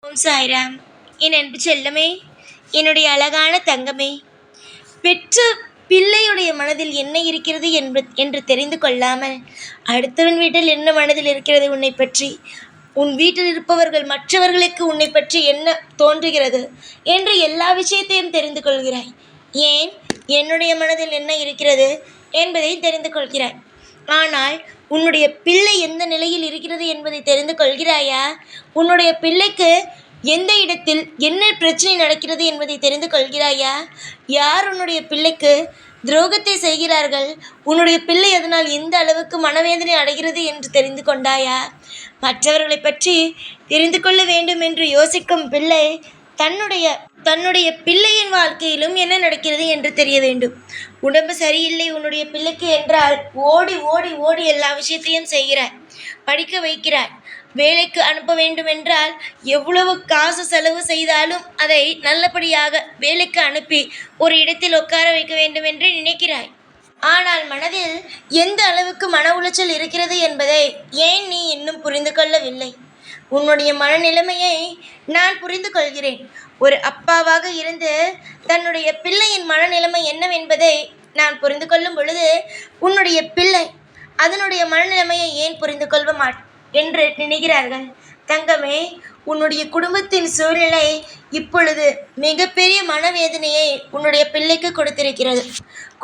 ஓம் சாய்ராம். என் அன்பு செல்லமே, என்னுடைய அழகான தங்கமே, பெற்ற பிள்ளையுடைய மனதில் என்ன இருக்கிறது என்று தெரிந்து கொள்ளாமல் அடுத்தவன் வீட்டில் என்ன மனதில் இருக்கிறது உன்னை பற்றி, உன் வீட்டில் இருப்பவர்கள் மற்றவர்களுக்கு உன்னை பற்றி என்ன தோன்றுகிறது என்று எல்லா விஷயத்தையும் தெரிந்து கொள்கிறாய். ஏன் என்னுடைய மனதில் என்ன இருக்கிறது என்பதை தெரிந்து கொள்கிறாய். ஆனால் உன்னுடைய பிள்ளை எந்த நிலையில் இருக்கிறது என்பதை தெரிந்து கொள்கிறாயா? உன்னுடைய பிள்ளைக்கு எந்த இடத்தில் என்ன பிரச்சனை நடக்கிறது என்பதை தெரிந்து கொள்கிறாயா? யார் உன்னுடைய பிள்ளைக்கு துரோகத்தை செய்கிறார்கள்? உன்னுடைய பிள்ளை அதனால் எந்த அளவுக்கு மனவேதனை அடைகிறது என்று தெரிந்து கொண்டாயா? மற்றவர்களை பற்றி தெரிந்து கொள்ள வேண்டும் என்று யோசிக்கும் பிள்ளை தன்னுடைய பிள்ளையின் வாழ்க்கையிலும் என்ன நடக்கிறது என்று தெரிய வேண்டும். உடம்பு சரியில்லை உன்னுடைய பிள்ளைக்கு என்றால் ஓடி ஓடி ஓடி எல்லா விஷயத்தையும் செய்கிறாய். படிக்க வைக்கிறாய். வேலைக்கு அனுப்ப வேண்டும் என்றால் எவ்வளவு காசு செலவு செய்தாலும் அதை நல்லபடியாக வேலைக்கு அனுப்பி ஒரு இடத்தில் உட்கார வைக்க வேண்டும் என்று நினைக்கிறாய். ஆனால் மனதில் எந்த அளவுக்கு மன உளைச்சல் இருக்கிறது என்பதை ஏன் நீ இன்னும் புரிந்து கொள்ளவில்லை? உன்னுடைய மனநிலைமையை நான் புரிந்து கொள்கிறேன். ஒரு அப்பாவாக இருந்து தன்னுடைய பிள்ளையின் மனநிலைமை என்னவென்பதை நான் புரிந்து கொள்ளும் பொழுது உன்னுடைய பிள்ளை அதனுடைய மனநிலைமையை ஏன் புரிந்து கொள்வ என்று நினைக்கிறார்கள். தங்கமே, உன்னுடைய குடும்பத்தின் சூழ்நிலை இப்பொழுது மிகப்பெரிய மனவேதனையை உன்னுடைய பிள்ளைக்கு கொடுத்திருக்கிறது.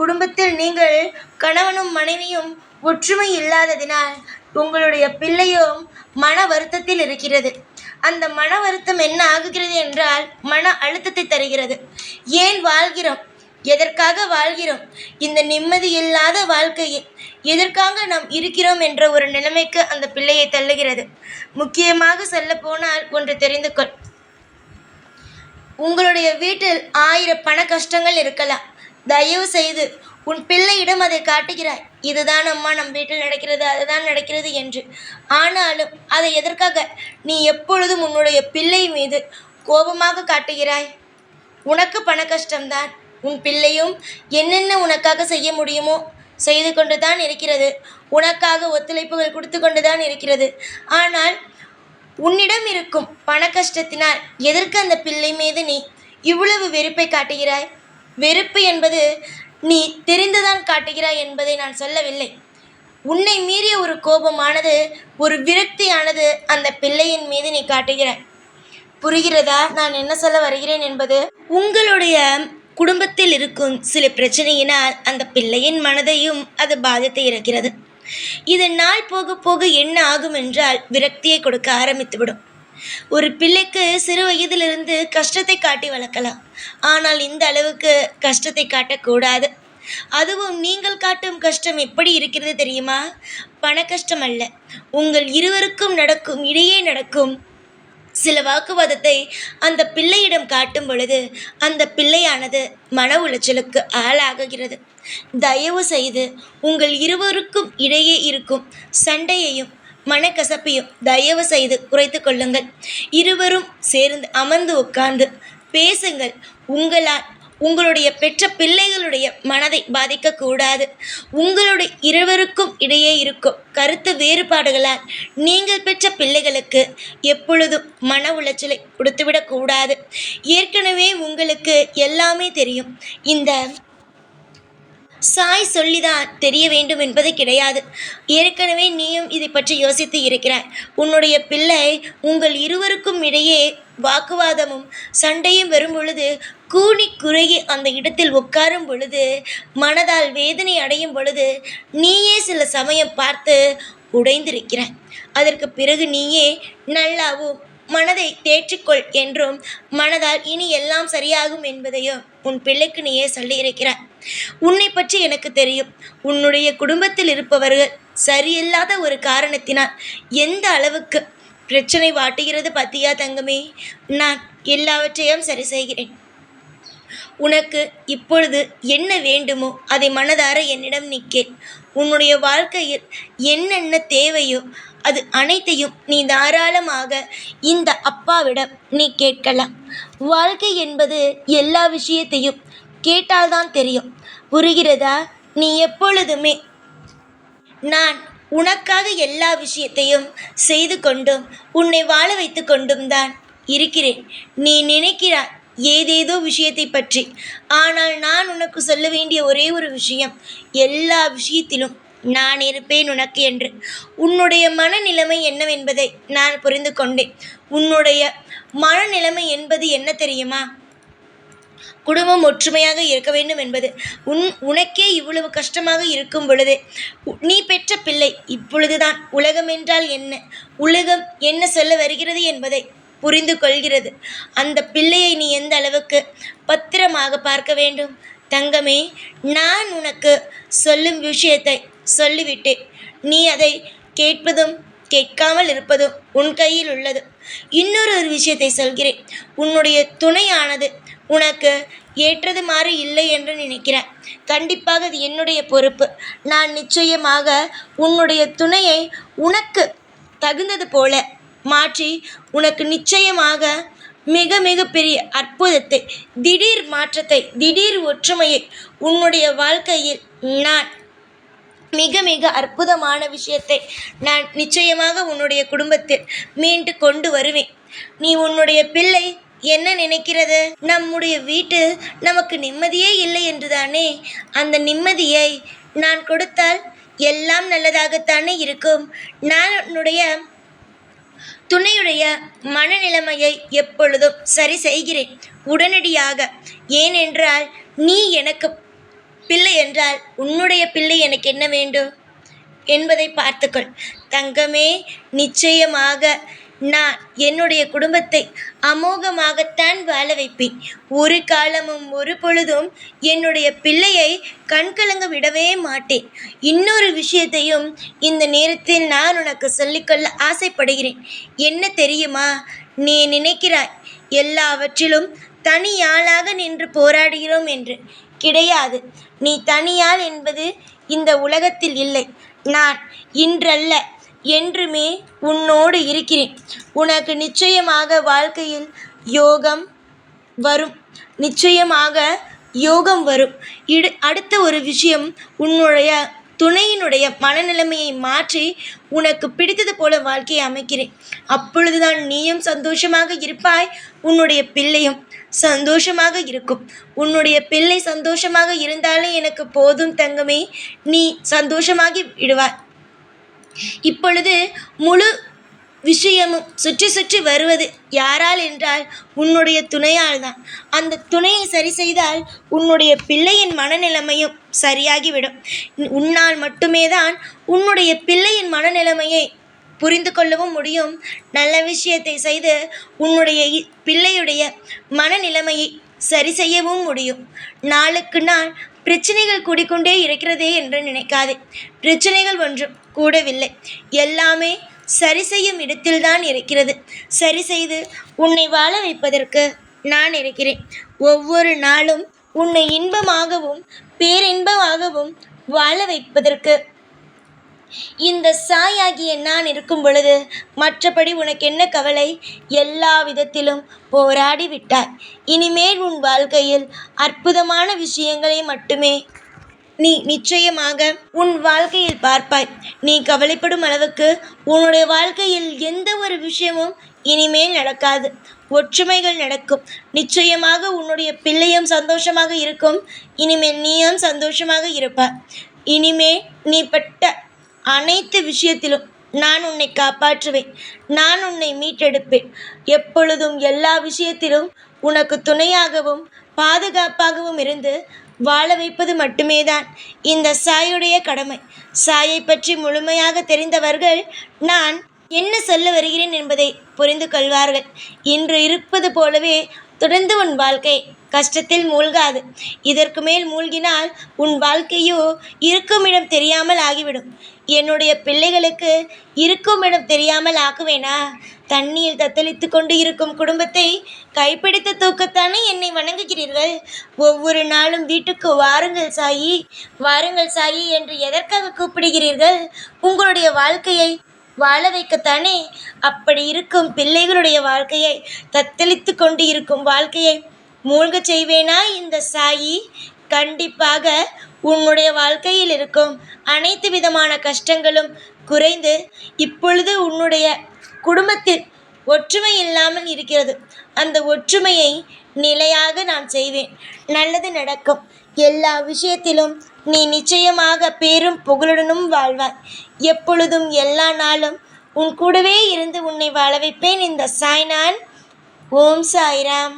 குடும்பத்தில் நீங்கள் கணவனும் மனைவியும் ஒற்றுமை இல்லாததினால் உங்களுடைய பிள்ளையும் மன வருத்தத்தில் இருக்கிறது. அந்த மன வருத்தம் என்ன ஆகுகிறது என்றால் மன அழுத்தத்தை தருகிறது. ஏன் வாழ்கிறோம்? எதற்காக வாழ்கிறோம்? இந்த நிம்மதி இல்லாத வாழ்க்கையை எதற்காக நாம் இருக்கிறோம் என்ற ஒரு நிலைமைக்கு அந்த பிள்ளையை தள்ளுகிறது. முக்கியமாக சொல்ல போனால் ஒன்று தெரிந்து கொள். உங்களுடைய வீட்டில் 1000 பண கஷ்டங்கள் இருக்கலாம். தயவு செய்து உன் பிள்ளையிடம் அதை காட்டுகிறாய். இதுதான் அம்மா நம் வீட்டில் நடக்கிறது, அதுதான் நடக்கிறது என்று. ஆனாலும் அதை எதற்காக நீ எப்பொழுதும் உன்னுடைய பிள்ளை மீது கோபமாக காட்டுகிறாய்? உனக்கு பண கஷ்டம்தான். உன் பிள்ளையும் என்னென்ன உனக்காக செய்ய முடியுமோ செய்து கொண்டு தான் இருக்கிறது. உனக்காக ஒத்துழைப்புகள் கொடுத்து கொண்டு தான் இருக்கிறது. ஆனால் உன்னிடம் இருக்கும் பண கஷ்டத்தினால் எதற்கு அந்த பிள்ளை மீது நீ இவ்வளவு வெறுப்பை காட்டுகிறாய்? வெறுப்பு என்பது நீ தெரிந்துதான் காட்டுகிறாய் என்பதை நான் சொல்லவில்லை. உன்னை மீறிய ஒரு கோபமானது, ஒரு விரக்தியானது அந்த பிள்ளையின் மீது நீ காட்டுகிறாய். புரிகிறதா நான் என்ன சொல்ல வருகிறேன் என்பது? உங்களுடைய குடும்பத்தில் இருக்கும் சில பிரச்சனையினால் அந்த பிள்ளையின் மனதையும் அது பாதித்து இருக்கிறது. இது நாள் போக போக என்ன ஆகும் என்றால் விரக்தியை கொடுக்க ஆரம்பித்துவிடும். ஒரு பிள்ளைக்கு சிறு வயதிலிருந்து கஷ்டத்தை காட்டி வளர்க்கலாம். ஆனால் இந்த அளவுக்கு கஷ்டத்தை காட்டக்கூடாது. அதுவும் நீங்கள் காட்டும் கஷ்டம் எப்படி இருக்கிறது தெரியுமா? பண கஷ்டம் அல்ல. உங்கள் இருவருக்கும் இடையே நடக்கும் சில வாக்குவாதத்தை அந்த பிள்ளையிடம் காட்டும் பொழுது அந்த பிள்ளையானது மன உளைச்சலுக்கு ஆளாகுகிறது. தயவு செய்து உங்கள் இருவருக்கும் இடையே இருக்கும் சண்டையையும் மனக்கசப்பையும் தயவு செய்து குறைத்து கொள்ளுங்கள். இருவரும் சேர்ந்து அமர்ந்து உட்கார்ந்து பேசுங்கள். உங்களுடைய பெற்ற பிள்ளைகளுடைய மனதை பாதிக்கக்கூடாது. உங்களுடைய இருவருக்கும் இடையே இருக்கும் கருத்து வேறுபாடுகளால் நீங்கள் பெற்ற பிள்ளைகளுக்கு எப்பொழுதும் மன உளைச்சலை கொடுத்துவிடக்கூடாது. ஏற்கனவே உங்களுக்கு எல்லாமே தெரியும். இந்த சாய் சொல்லிதான் தெரிய வேண்டும் என்பது கிடையாது. ஏற்கனவே நீயும் இதை பற்றி யோசித்து இருக்கிறாய். உன்னுடைய பிள்ளை உங்கள் இருவருக்கும் இடையே வாக்குவாதமும் சண்டையும் வரும் பொழுது கூனி குறுகி அந்த இடத்தில் உட்காரும் பொழுது மனதால் வேதனை அடையும் பொழுது நீயே சில சமயம் பார்த்து உடைந்திருக்கிறாய். அதற்கு பிறகு நீயே நல்லாவும் மனதை தேற்றிக்கொள் என்றும் மனதால் இனி எல்லாம் சரியாகும் என்பதையும் உன் பிள்ளைக்கு நீயே சொல்லியிருக்கிறாய். உன்னை பற்றி எனக்கு தெரியும். உன்னுடைய குடும்பத்தில் இருப்பவர்கள் சரியில்லாத ஒரு காரணத்தினால் எந்த அளவுக்கு பிரச்சனை வாட்டுகிறது பத்தியா தங்கமே? நான் எல்லாவற்றையும் சரி செய்கிறேன். உனக்கு இப்பொழுது என்ன வேண்டுமோ அதை மனதார என்னிடம் நீ கேள். உன்னுடைய வாழ்க்கையில் என்னென்ன தேவையோ அது அனைத்தையும் நீ தாராளமாக இந்த அப்பாவிடம் நீ கேட்கலாம். வாழ்க்கை என்பது எல்லா விஷயத்தையும் கேட்டால்தான் தெரியும். புரிகிறதா? நீ எப்பொழுதுமே நான் உனக்காக எல்லா விஷயத்தையும் செய்து கொண்டும் உன்னை வாழ வைத்து கொண்டும் தான் இருக்கிறேன். நீ நினைக்கிறாய் ஏதேதோ விஷயத்தை பற்றி. ஆனால் நான் உனக்கு சொல்ல வேண்டிய ஒரே ஒரு விஷயம், எல்லா விஷயத்திலும் நான் இருப்பேன் உனக்கு என்று. உன்னுடைய மனநிலைமை என்னவென்பதை நான் புரிந்து கொண்டேன். உன்னுடைய மனநிலைமை என்பது என்ன தெரியுமா? குடும்பம் ஒற்றுமையாக இருக்க வேண்டும் என்பது. உனக்கே இவ்வளவு கஷ்டமாக இருக்கும் பொழுது நீ பெற்ற பிள்ளை இப்பொழுதுதான் உலகம் என்றால் என்ன, உலகம் என்ன சொல்ல வருகிறது என்பதை புரிந்து கொள்கிறது. அந்த பிள்ளையை நீ எந்த அளவுக்கு பத்திரமாக பார்க்க வேண்டும். தங்கமே, நான் உனக்கு சொல்லும் விஷயத்தை சொல்லிவிட்டேன். நீ அதை கேட்பதும் கேட்காமல் இருப்பதும் உன் கையில் உள்ளது. இன்னொரு விஷயத்தை சொல்கிறேன். உன்னுடைய துணையானது உனக்கு ஏற்றது மாறி இல்லை என்று நினைக்கிறாய். கண்டிப்பாக அது என்னுடைய பொறுப்பு. நான் நிச்சயமாக உன்னுடைய துணையை உனக்கு தகுந்தது போல மாற்றி உனக்கு நிச்சயமாக மிக மிக பெரிய அற்புதத்தை, திடீர் மாற்றத்தை, திடீர் ஒற்றுமையை உன்னுடைய வாழ்க்கையில் நான் மிக மிக அற்புதமான விஷயத்தை நான் நிச்சயமாக உன்னுடைய குடும்பத்தில் மீண்டு கொண்டு வருவேன். நீ உன்னுடைய பிள்ளை என்ன நினைக்கிறது? நம்முடைய வீட்டு நமக்கு நிம்மதியே இல்லை என்றுதானே. அந்த நிம்மதியை நான் கொடுத்தால் எல்லாம் நல்லதாகத்தானே இருக்கும். நான் உன்னுடைய துணையுடைய மனநிலைமையை எப்பொழுதும் சரி செய்கிறேன் உடனடியாக. ஏனென்றால் நீ எனக்கு பிள்ளை என்றால் உன்னுடைய பிள்ளை எனக்கு என்ன வேண்டும் என்பதை பார்த்துக்கொள். தங்கமே, நிச்சயமாக நான் என்னுடைய குடும்பத்தை அமோகமாகத்தான் வாழ வைப்பேன். ஒரு காலமும் ஒரு பொழுதும் என்னுடைய பிள்ளையை கண்கலங்க விடவே மாட்டேன். இன்னொரு விஷயத்தையும் இந்த நேரத்தில் நான் உனக்கு சொல்லிக்கொள்ள ஆசைப்படுகிறேன். என்ன தெரியுமா? நீ நினைக்கிறாய் எல்லாவற்றிலும் தனியாளாக நின்று போராடுகிறோம் என்று. கிடையாது. நீ தனியாள் என்பது இந்த உலகத்தில் இல்லை. நான் இன்றல்ல என்றுமே உன்னோடு இருக்கிறேன். உனக்கு நிச்சயமாக வாழ்க்கையில் யோகம் வரும். நிச்சயமாக யோகம் வரும். அடுத்த ஒரு விஷயம், உன்னுடைய துணையினுடைய மனநிலைமையை மாற்றி உனக்கு பிடித்தது போல வாழ்க்கையை அமைக்கிறேன். அப்பொழுதுதான் நீயும் சந்தோஷமாக இருப்பாய், உன்னுடைய பிள்ளையும் சந்தோஷமாக இருக்கும். உன்னுடைய பிள்ளை சந்தோஷமாக இருந்தாலே எனக்கு போதும் தங்கமே. நீ சந்தோஷமாகி விடுவாய். இப்பொழுது முழு விஷயமும் சுற்றி சுற்றி வருவது யாரால் என்றால் உன்னுடைய துணையால் தான். அந்த துணையை சரி செய்தால் உன்னுடைய பிள்ளையின் மனநிலைமையும் சரியாகிவிடும். உன்னால் மட்டுமே தான் உன்னுடைய பிள்ளையின் மனநிலைமையை புரிந்து கொள்ளவும் முடியும். நல்ல விஷயத்தை செய்து உன்னுடைய பிள்ளையுடைய மனநிலைமையை சரி செய்யவும் முடியும். நாளுக்கு நாள் பிரச்சனைகள் கூடிக்கொண்டே இருக்கிறதே என்று நினைக்காதே. பிரச்சனைகள் ஒன்றும் கூடவில்லை. எல்லாமே சரி செய்யும் இடத்தில்தான் இருக்கிறது. சரி செய்து உன்னை வாழ வைப்பதற்கு நான் இருக்கிறேன். ஒவ்வொரு நாளும் உன்னை இன்பமாகவும் பேரின்பமாகவும் வாழ வைப்பதற்கு இந்த சாயாகிய நான் இருக்கும் பொழுது மற்றபடி உனக்கு என்ன கவலை? எல்லா விதத்திலும் போராடி விட்டாய். இனிமேல் உன் வாழ்க்கையில் அற்புதமான விஷயங்களை மட்டுமே நீ நிச்சயமாக உன் வாழ்க்கையில் பார்ப்பாய். நீ கவலைப்படும் அளவுக்கு உன்னுடைய வாழ்க்கையில் எந்த ஒரு விஷயமும் இனிமேல் நடக்காது. ஒற்றுமைகள் நடக்கும். நிச்சயமாக உன்னுடைய பிள்ளையும் சந்தோஷமாக இருக்கும். இனிமேல் நீயும் சந்தோஷமாக இருப்பாய். இனிமேல் நீ பட்ட அனைத்து விஷயத்திலும் நான் உன்னை காப்பாற்றுவேன். நான் உன்னை மீட்டெடுப்பேன். எப்பொழுதும் எல்லா விஷயத்திலும் உனக்கு துணையாகவும் பாதுகாப்பாகவும் இருந்து வாழ வைப்பது மட்டுமே தான் இந்த சாயுடைய கடமை. சாயை பற்றி முழுமையாக தெரிந்தவர்கள் நான் என்ன சொல்ல வருகிறேன் என்பதை புரிந்து கொள்வார்கள். இன்று இருப்பது போலவே தொடர்ந்து உன் வாழ்க்கை கஷ்டத்தில் மூழ்காது. இதற்கு மேல் மூழ்கினால் உன் வாழ்க்கையோ இருக்கும் இடம் தெரியாமல் ஆகிவிடும். என்னுடைய பிள்ளைகளுக்கு இருக்கும் இடம் தெரியாமல் ஆக்குவேனா? தண்ணியில் தத்தளித்து கொண்டு இருக்கும் குடும்பத்தை கைப்பிடித்து தூக்கத்தானே என்னை வணங்குகிறீர்கள். ஒவ்வொரு நாளும் வீட்டுக்கு வாருங்கள் சாயி, வாருங்கள் சாயி என்று எதற்காக கூப்பிடுகிறீர்கள்? உங்களுடைய வாழ்க்கையை வாழ வைக்கத்தானே. அப்படி இருக்கும் பிள்ளைகளுடைய வாழ்க்கையை, தத்தளித்து கொண்டு இருக்கும் வாழ்க்கையை மூழ்கச் செய்வேனா இந்த சாயி? கண்டிப்பாக உன்னுடைய வாழ்க்கையில் இருக்கும் அனைத்து விதமான கஷ்டங்களும் குறைந்து இப்பொழுது உன்னுடைய குடும்பத்தில் ஒற்றுமை இல்லாமல் இருக்கிறது. அந்த ஒற்றுமையை நிலையாக நான் செய்வேன். நல்லது நடக்கும். எல்லா விஷயத்திலும் நீ நிச்சயமாக பேரும் புகழுடனும் வாழ்வாய். எப்பொழுதும் எல்லா நாளும் உன் கூடவே இருந்து உன்னை வாழ வைப்பேன். இந்த சாய்நான். ஓம் சாய்ராம்.